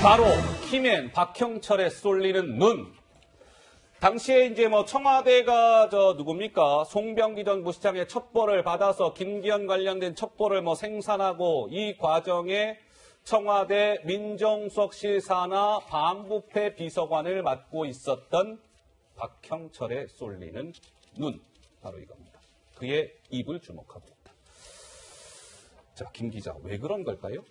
바로 키맨 박형철에 쏠리는 눈. 당시에 이제 뭐 청와대가 누굽니까? 송병기 전 부시장의 첩보를 받아서 김기현 관련된 첩보를 뭐 생산하고 이 과정에 청와대 민정수석실 산하 반부패 비서관을 맡고 있었던 박형철에 쏠리는 눈. 바로 이겁니다. 그의 입을 주목하고 있다. 자, 김 기자, 왜 그런 걸까요?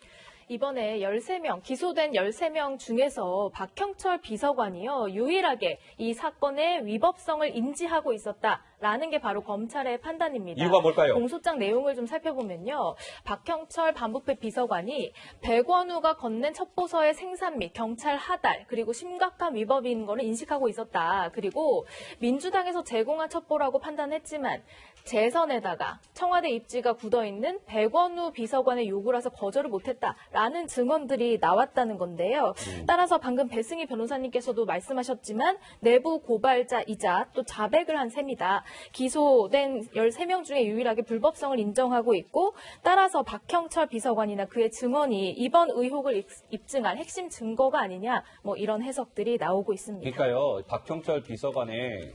이번에 13명, 기소된 13명 중에서 박형철 비서관이요, 유일하게 이 사건의 위법성을 인지하고 있었다라는 게 바로 검찰의 판단입니다. 이유가 뭘까요? 공소장 내용을 좀 살펴보면요, 박형철 반부패 비서관이 백원우가 건넨 첩보서의 생산 및 경찰 하달, 그리고 심각한 위법인 거를 인식하고 있었다. 그리고 민주당에서 제공한 첩보라고 판단했지만 재선에다가 청와대 입지가 굳어있는 백원우 비서관의 요구라서 거절을 못했다라는 증언들이 나왔다는 건데요. 따라서 방금 배승희 변호사님께서도 말씀하셨지만 내부 고발자이자 또 자백을 한 셈이다. 기소된 13명 중에 유일하게 불법성을 인정하고 있고, 따라서 박형철 비서관이나 그의 증언이 이번 의혹을 입증한 핵심 증거가 아니냐, 뭐 이런 해석들이 나오고 있습니다. 그러니까요, 박형철 비서관의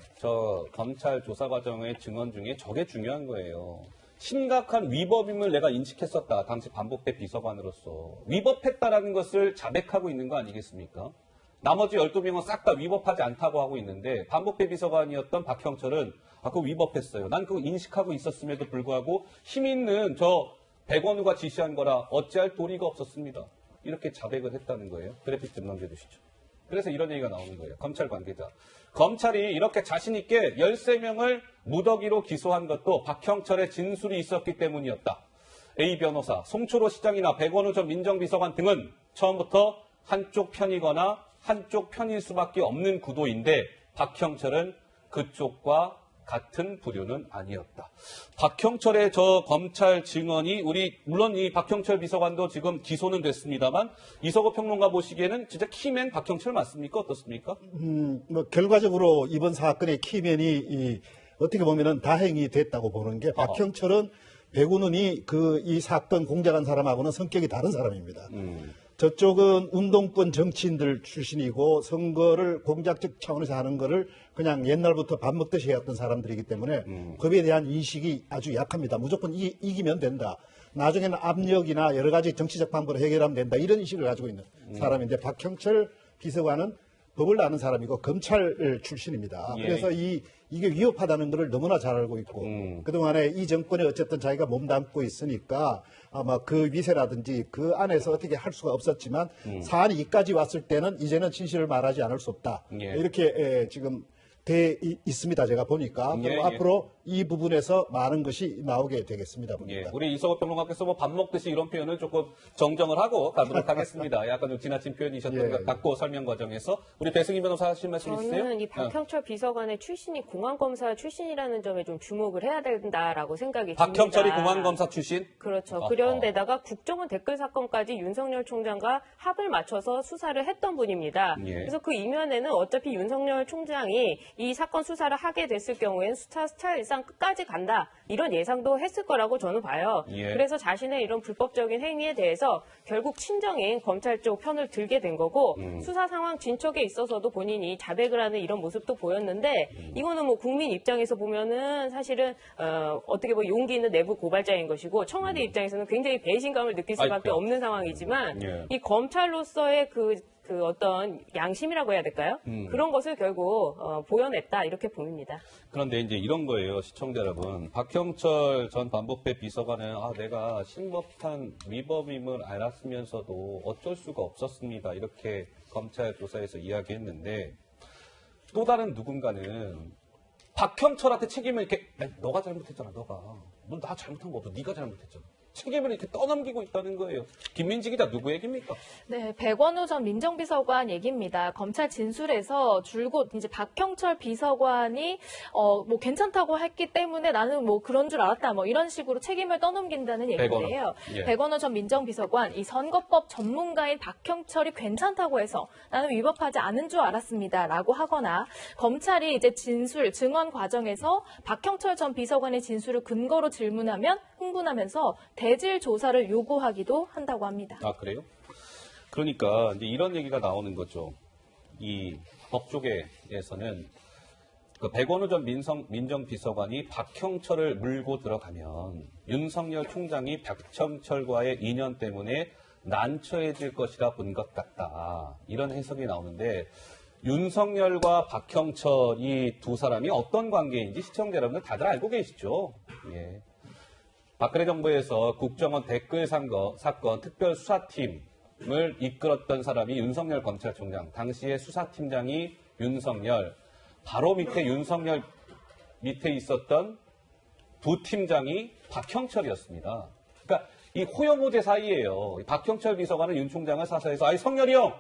검찰 조사 과정의 증언 중에 저게 중요한 거예요. 심각한 위법임을 내가 인식했었다. 당시 반부패 비서관으로서. 위법했다라는 것을 자백하고 있는 거 아니겠습니까? 나머지 12명은 싹 다 위법하지 않다고 하고 있는데 반부패 비서관이었던 박형철은 그거 위법했어요. 난 그거 인식하고 있었음에도 불구하고 힘 있는 백원우가 지시한 거라 어찌할 도리가 없었습니다. 이렇게 자백을 했다는 거예요. 그래픽 좀 넘겨주시죠. 그래서 이런 얘기가 나오는 거예요. 검찰 관계자. 검찰이 이렇게 자신 있게 13명을 무더기로 기소한 것도 박형철의 진술이 있었기 때문이었다. A 변호사, 송초로 시장이나 백원우 전 민정비서관 등은 처음부터 한쪽 편이거나 한쪽 편일 수밖에 없는 구도인데 박형철은 그쪽과 같은 부류는 아니었다. 박형철의 검찰 증언이 물론 이 박형철 비서관도 지금 기소는 됐습니다만 이석호 평론가 보시기에는 진짜 키맨 박형철 맞습니까? 어떻습니까? 결과적으로 이번 사건의 키맨이 어떻게 보면은 다행이 됐다고 보는 게 박형철은 백운훈이 이 사건 공작한 사람하고는 성격이 다른 사람입니다. 저쪽은 운동권 정치인들 출신이고 선거를 공작적 차원에서 하는 거를 그냥 옛날부터 밥 먹듯이 해왔던 사람들이기 때문에 법에 대한 인식이 아주 약합니다. 무조건 이기면 된다. 나중에는 압력이나 여러 가지 정치적 방법으로 해결하면 된다. 이런 인식을 가지고 있는 사람인데 박형철 비서관은 법을 아는 사람이고 검찰 출신입니다. 예. 그래서 이게 위협하다는 것을 너무나 잘 알고 있고 그동안에 이 정권에 어쨌든 자기가 몸담고 있으니까 아마 그 위세라든지 그 안에서 어떻게 할 수가 없었지만 사안이 이까지 왔을 때는 이제는 진실을 말하지 않을 수 없다. 예. 이렇게 지금 돼 있습니다. 제가 보니까. 예, 그리고 예. 앞으로 이 부분에서 많은 것이 나오게 되겠습니다. 예, 봅니다. 우리 이석호 평론가께서 밥 먹듯이 이런 표현을 조금 정정을 하고 가도록 하겠습니다. 약간 좀 지나친 표현이셨던 예. 것 같고 설명 과정에서 우리 배승희 변호사 하실 말씀 있으세요? 저는 이 박형철 비서관의 출신이 공안검사 출신이라는 점에 좀 주목을 해야 된다라고 생각이 듭니다. 박형철이 공안검사 출신? 그렇죠. 그런데다가 국정원 댓글 사건까지 윤석열 총장과 합을 맞춰서 수사를 했던 분입니다. 예. 그래서 그 이면에는 어차피 윤석열 총장이 이 사건 수사를 하게 됐을 경우에는 수사일상 끝까지 간다. 이런 예상도 했을 거라고 저는 봐요. 예. 그래서 자신의 이런 불법적인 행위에 대해서 결국 친정인 검찰 쪽 편을 들게 된 거고 수사 상황 진척에 있어서도 본인이 자백을 하는 이런 모습도 보였는데 이거는 뭐 국민 입장에서 보면은 사실은 어떻게 보면 용기 있는 내부 고발자인 것이고 청와대 입장에서는 굉장히 배신감을 느낄 수밖에 아이고야. 없는 상황이지만 예. 이 검찰로서의 그 어떤 양심이라고 해야 될까요? 그런 것을 결국 보여냈다 이렇게 보입니다. 그런데 이제 이런 거예요, 시청자 여러분. 박형철 전 반부패 비서관은 내가 심각한 위법임을 알았으면서도 어쩔 수가 없었습니다. 이렇게 검찰 조사에서 이야기했는데 또 다른 누군가는 박형철한테 책임을 이렇게 너가 잘못했잖아, 너가. 넌 나 잘못한 거 없어. 네가 잘못했잖아. 책임을 이렇게 떠넘기고 있다는 거예요. 김민지 기자 누구 얘기입니까? 네, 백원우 전 민정비서관 얘기입니다. 검찰 진술에서 줄곧 이제 박형철 비서관이 뭐 괜찮다고 했기 때문에 나는 뭐 그런 줄 알았다. 뭐 이런 식으로 책임을 떠넘긴다는 얘기인데요. 예. 백원우 전 민정비서관 이 선거법 전문가인 박형철이 괜찮다고 해서 나는 위법하지 않은 줄 알았습니다라고 하거나 검찰이 이제 진술 증언 과정에서 박형철 전 비서관의 진술을 근거로 질문하면 흥분하면서 대질 조사를 요구하기도 한다고 합니다. 아, 그래요? 그러니까 이제 이런 얘기가 나오는 거죠. 이 법조계에서는 그 백원우 전 민정비서관이 박형철을 물고 들어가면 윤석열 총장이 박형철과의 인연 때문에 난처해질 것이라 본 것 같다. 이런 해석이 나오는데 윤석열과 박형철 이 두 사람이 어떤 관계인지 시청자 여러분들 다들 알고 계시죠? 예. 박근혜 정부에서 국정원 댓글 사건 특별수사팀을 이끌었던 사람이 윤석열 검찰총장, 당시의 수사팀장이 윤석열, 바로 밑에 윤석열 밑에 있었던 부팀장이 박형철이었습니다. 그러니까 이 호여모제 사이예요. 박형철 비서관은 윤 총장을 사사해서 아이 성열이 형,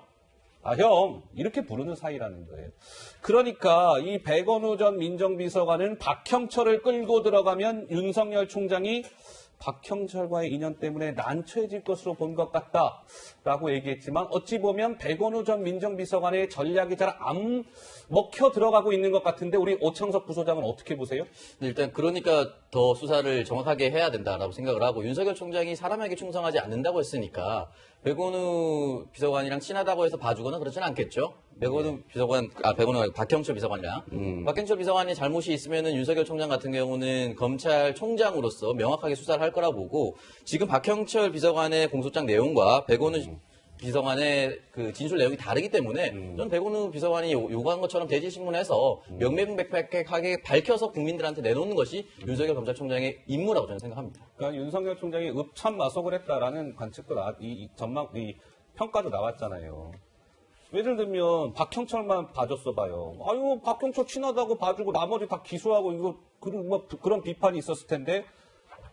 형 이렇게 부르는 사이라는 거예요. 그러니까 이 백원우 전 민정비서관은 박형철을 끌고 들어가면 윤석열 총장이 박형철과의 인연 때문에 난처해질 것으로 본 것 같다라고 얘기했지만 어찌 보면 백원우 전 민정비서관의 전략이 잘 안 먹혀 들어가고 있는 것 같은데 우리 오창석 부소장은 어떻게 보세요? 일단 그러니까 더 수사를 정확하게 해야 된다라고 생각을 하고 윤석열 총장이 사람에게 충성하지 않는다고 했으니까 백원우 비서관이랑 친하다고 해서 봐주거나 그러진 않겠죠. 백원우 비서관, 박형철 비서관이랑. 박형철 비서관이 잘못이 있으면은 윤석열 총장 같은 경우는 검찰총장으로서 명확하게 수사를 할 거라 보고 지금 박형철 비서관의 공소장 내용과 백원우 비서관의 그 진술 내용이 다르기 때문에 저는 백원우 비서관이 요구한 것처럼 대질신문해서 명명백백하게 밝혀서 국민들한테 내놓는 것이 윤석열 검찰총장의 임무라고 저는 생각합니다. 그러니까 윤석열 총장이 읍참마속을 했다라는 관측도 이 평가도 나왔잖아요. 예를 들면 박형철만 봐줬어 봐요. 아유 박형철 친하다고 봐주고 나머지 다 기소하고 이거 그런 비판이 있었을 텐데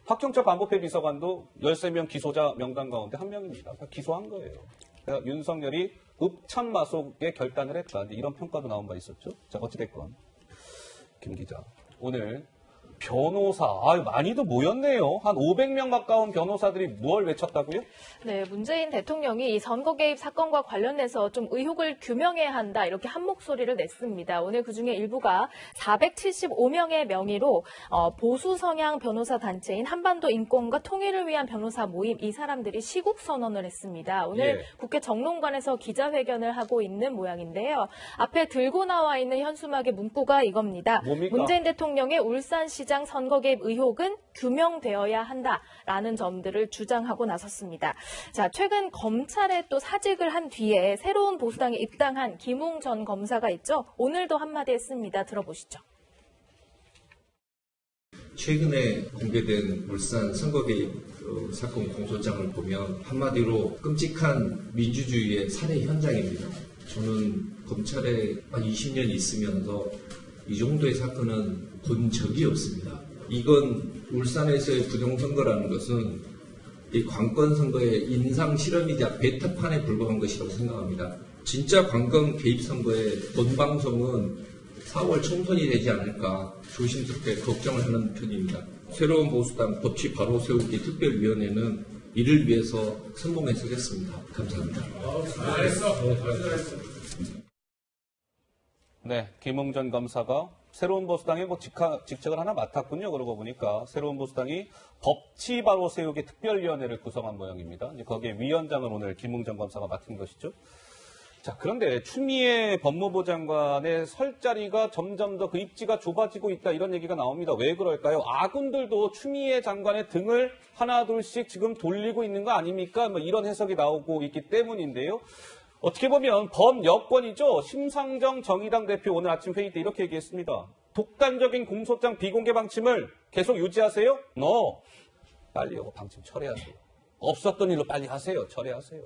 박형철 반부패 비서관도 13명 기소자 명단 가운데 한 명입니다. 기소한 거예요. 그러니까 윤석열이 읍참마속에 결단을 했다. 이런 평가도 나온 바 있었죠. 자 어찌됐건 김 기자 오늘 변호사, 많이도 모였네요. 한 500명 가까운 변호사들이 뭘 외쳤다고요? 네, 문재인 대통령이 이 선거 개입 사건과 관련해서 좀 의혹을 규명해야 한다 이렇게 한 목소리를 냈습니다. 오늘 그중에 일부가 475명의 명의로 보수 성향 변호사 단체인 한반도 인권과 통일을 위한 변호사 모임 이 사람들이 시국 선언을 했습니다. 오늘 국회 정론관에서 기자회견을 하고 있는 모양인데요. 앞에 들고 나와 있는 현수막의 문구가 이겁니다. 뭡니까? 문재인 대통령의 울산시장 선거 개입 의혹은 규명되어야 한다라는 점들을 주장하고 나섰습니다. 자, 최근 검찰에 또 사직을 한 뒤에 새로운 보수당에 입당한 김웅 전 검사가 있죠. 오늘도 한마디 했습니다. 들어보시죠. 최근에 공개된 울산 선거 개입 사건 공소장을 보면 한마디로 끔찍한 민주주의의 살해 현장입니다. 저는 검찰에 한 20년 있으면서 이 정도의 사건은 본 적이 없습니다. 이건 울산에서의 부정선거라는 것은 이 관건선거의 인상 실험이자 베타판에 불과한 것이라고 생각합니다. 진짜 관건 개입 선거의 본방송은 4월 총선이 되지 않을까 조심스럽게 걱정을 하는 편입니다. 새로운 보수당 법치 바로 세우기 특별위원회는 이를 위해서 선봉해서겠습니다. 감사합니다. 네, 김웅 전 검사가 새로운 보수당에 직책을 하나 맡았군요. 그러고 보니까 새로운 보수당이 법치 바로 세우기 특별위원회를 구성한 모양입니다. 이제 거기에 위원장을 오늘 김웅 전 검사가 맡은 것이죠. 자, 그런데 추미애 법무부 장관의 설 자리가 점점 더 그 입지가 좁아지고 있다 이런 얘기가 나옵니다. 왜 그럴까요? 아군들도 추미애 장관의 등을 하나 둘씩 지금 돌리고 있는 거 아닙니까? 이런 해석이 나오고 있기 때문인데요. 어떻게 보면 범여권이죠. 심상정 정의당 대표 오늘 아침 회의 때 이렇게 얘기했습니다. 독단적인 공소장 비공개 방침을 계속 유지하세요? No. 빨리 이거 방침 철회하세요. 없었던 일로 빨리 하세요. 철회하세요.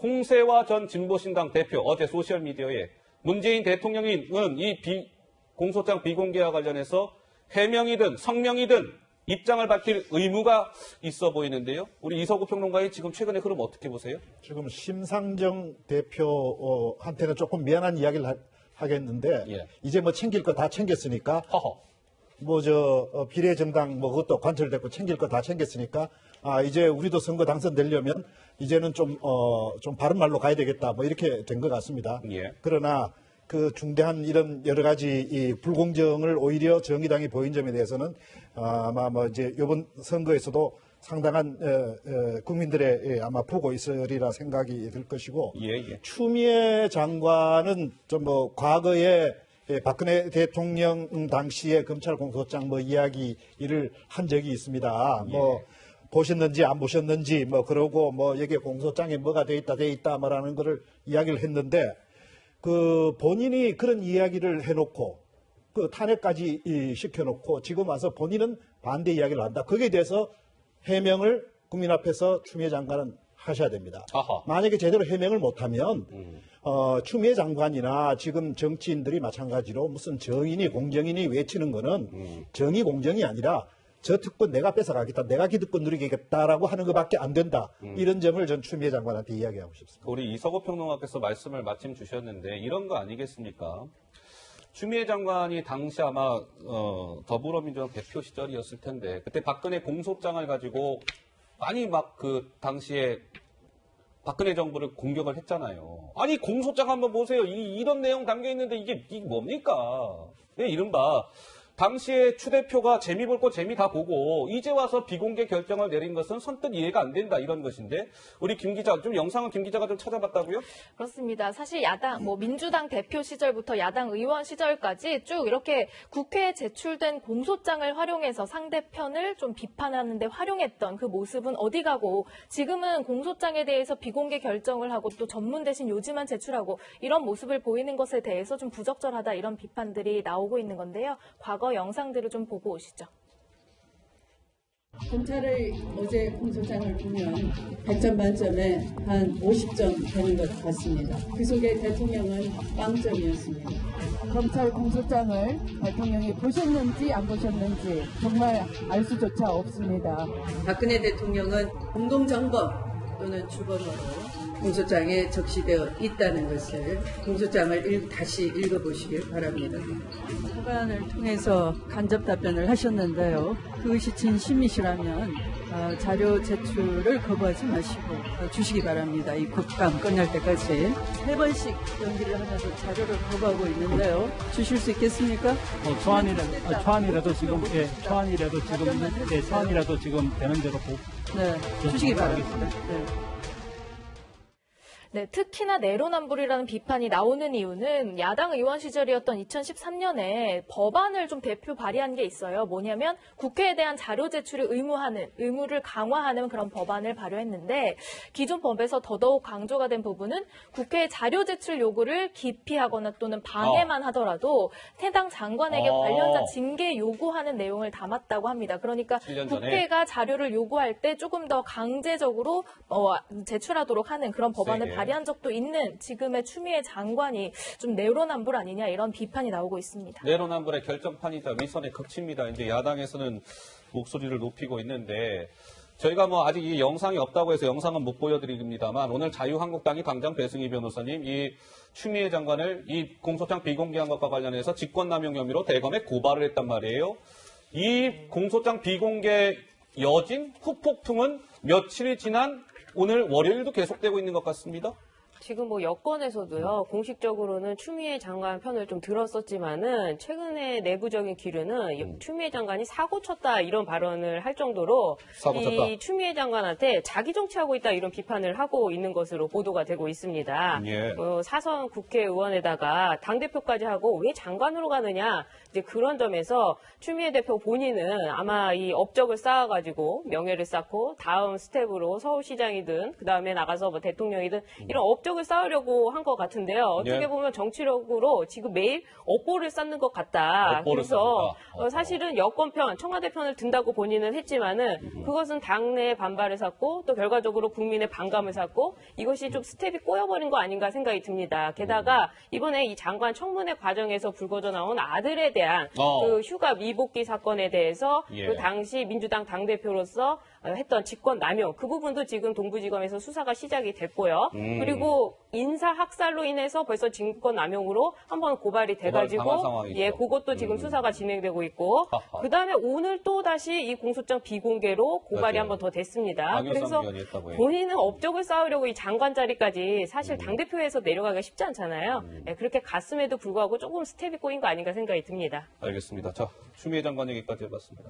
홍세화 전 진보신당 대표 어제 소셜미디어에 문재인 대통령은 이 공소장 비공개와 관련해서 해명이든 성명이든 입장을 밝힐 의무가 있어 보이는데요. 우리 이서구 평론가의 지금 최근의 흐름 어떻게 보세요? 지금 심상정 대표한테는 조금 미안한 이야기를 하겠는데 예. 이제 뭐 챙길 거 다 챙겼으니까 허허. 비례정당 그것도 관철됐고 챙길 거 다 챙겼으니까 이제 우리도 선거 당선되려면 이제는 좀 바른 말로 가야 되겠다 이렇게 된 것 같습니다. 예. 그러나 그 중대한 이런 여러 가지 이 불공정을 오히려 정의당이 보인 점에 대해서는 아마 이제 이번 선거에서도 상당한 국민들의 아마 보고 있으리라 생각이 들 것이고 예, 예. 추미애 장관은 좀 뭐 과거에 박근혜 대통령 당시에 검찰 공소장 뭐 이야기를 한 적이 있습니다. 뭐 보셨는지 안 보셨는지 뭐 그러고 뭐 여기에 공소장에 뭐가 돼 있다 뭐라는 거를 이야기를 했는데 그 본인이 그런 이야기를 해놓고 그 탄핵까지 시켜놓고 지금 와서 본인은 반대 이야기를 한다. 거기에 대해서 해명을 국민 앞에서 추미애 장관은 하셔야 됩니다. 아하. 만약에 제대로 해명을 못하면 추미애 장관이나 지금 정치인들이 마찬가지로 무슨 정인이 공정인이 외치는 거는 정의 공정이 아니라 저 특권 내가 뺏어가겠다, 내가 기득권 누리겠다라고 하는 것밖에 안 된다. 이런 점을 전 추미애 장관한테 이야기하고 싶습니다. 우리 이석호 평론가께서 말씀을 마침 주셨는데 이런 거 아니겠습니까? 추미애 장관이 당시 아마 더불어민주당 대표 시절이었을 텐데 그때 박근혜 공소장을 가지고 많이 막 그 당시에 박근혜 정부를 공격을 했잖아요. 아니 공소장 한번 보세요. 이런 내용 담겨 있는데 이게 뭡니까? 네, 이른바 당시에 추 대표가 재미 볼 거 재미 다 보고 이제 와서 비공개 결정을 내린 것은 선뜻 이해가 안 된다 이런 것인데 우리 김 기자 좀 영상은 김 기자가 좀 찾아봤다고요? 그렇습니다. 사실 야당, 민주당 대표 시절부터 야당 의원 시절까지 쭉 이렇게 국회에 제출된 공소장을 활용해서 상대편을 좀 비판하는 데 활용했던 그 모습은 어디 가고 지금은 공소장에 대해서 비공개 결정을 하고 또 전문 대신 요지만 제출하고 이런 모습을 보이는 것에 대해서 좀 부적절하다 이런 비판들이 나오고 있는 건데요. 과거 영상들을 좀 보고 오시죠. 검찰의 어제 공소장을 보면 100점 만점에 한 50점 되는 것 같습니다. 그 속에 대통령은 빵점이었습니다. 검찰 공소장을 대통령이 보셨는지 안 보셨는지 정말 알 수조차 없습니다. 박근혜 대통령은 공동정범 또는 주범으로 공소장에 적시되어 있다는 것을 공소장을 다시 읽어보시길 바랍니다. 사관을 통해서 간접 답변을 하셨는데요. 그것이 진심이시라면 자료 제출을 거부하지 마시고 주시기 바랍니다. 이 국감 끝날 때까지 3번씩 연기를 하면서 자료를 거부하고 있는데요. 주실 수 있겠습니까? 초안이라도 지금 되는 대로 네, 주시기 바랍니다. 네. 네, 특히나 내로남불이라는 비판이 나오는 이유는 야당 의원 시절이었던 2013년에 법안을 좀 대표 발의한 게 있어요. 뭐냐면 국회에 대한 자료 제출을 의무를 강화하는 그런 법안을 발의했는데 기존 법에서 더더욱 강조가 된 부분은 국회의 자료 제출 요구를 기피하거나 또는 방해만 하더라도 해당 장관에게 관련자 징계 요구하는 내용을 담았다고 합니다. 그러니까 7년 전에. 국회가 자료를 요구할 때 조금 더 강제적으로 제출하도록 하는 그런 법안을 세게. 발의한 적도 있는 지금의 추미애 장관이 좀 내로남불 아니냐 이런 비판이 나오고 있습니다. 내로남불의 결정판이자 위선의 극치입니다. 이제 야당에서는 목소리를 높이고 있는데 저희가 뭐 아직 이 영상이 없다고 해서 영상은 못 보여드립니다만 오늘 자유한국당이 당장 배승희 변호사님 이 추미애 장관을 이 공소장 비공개한 것과 관련해서 직권남용 혐의로 대검에 고발을 했단 말이에요. 이 공소장 비공개 여진 후폭풍은 며칠이 지난 오늘 월요일도 계속되고 있는 것 같습니다. 지금 뭐 여권에서도요, 공식적으로는 추미애 장관 편을 좀 들었었지만은, 최근에 내부적인 기류는 추미애 장관이 사고 쳤다 이런 발언을 할 정도로, 사고 쳤다. 이 추미애 장관한테 자기 정치하고 있다 이런 비판을 하고 있는 것으로 보도가 되고 있습니다. 예. 사선 국회의원에다가 당대표까지 하고 왜 장관으로 가느냐, 이제 그런 점에서 추미애 대표 본인은 아마 이 업적을 쌓아가지고 명예를 쌓고 다음 스텝으로 서울시장이든 그 다음에 나가서 뭐 대통령이든 이런 업적을 쌓으려고 한 것 같은데요. 어떻게 예. 보면 정치력으로 지금 매일 업보를 쌓는 것 같다. 업보를 그래서 쌓는다. 사실은 여권 편, 청와대 편을 든다고 본인은 했지만은 그것은 당내의 반발을 샀고 또 결과적으로 국민의 반감을 샀고 이것이 좀 스텝이 꼬여버린 거 아닌가 생각이 듭니다. 게다가 이번에 이 장관 청문회 과정에서 불거져 나온 아들에 대한 그 휴가 미복귀 사건에 대해서 예. 그 당시 민주당 당대표로서 했던 직권 남용 그 부분도 지금 동부지검에서 수사가 시작이 됐고요. 그리고 인사 학살로 인해서 벌써 직권 남용으로 한번 고발이 돼가지고 고발 당한 상황이죠. 예, 그것도 지금 수사가 진행되고 있고 그 다음에 오늘 또 다시 이 공소장 비공개로 고발이 맞아요. 한 번 더 됐습니다. 박윤선 그래서 의원이 했다고 해요. 본인은 업적을 쌓으려고 이 장관 자리까지 사실 당대표에서 내려가기가 쉽지 않잖아요. 예, 그렇게 갔음에도 불구하고 조금 스텝이 꼬인 거 아닌가 생각이 듭니다. 알겠습니다. 자, 추미애 장관 얘기까지 해봤습니다.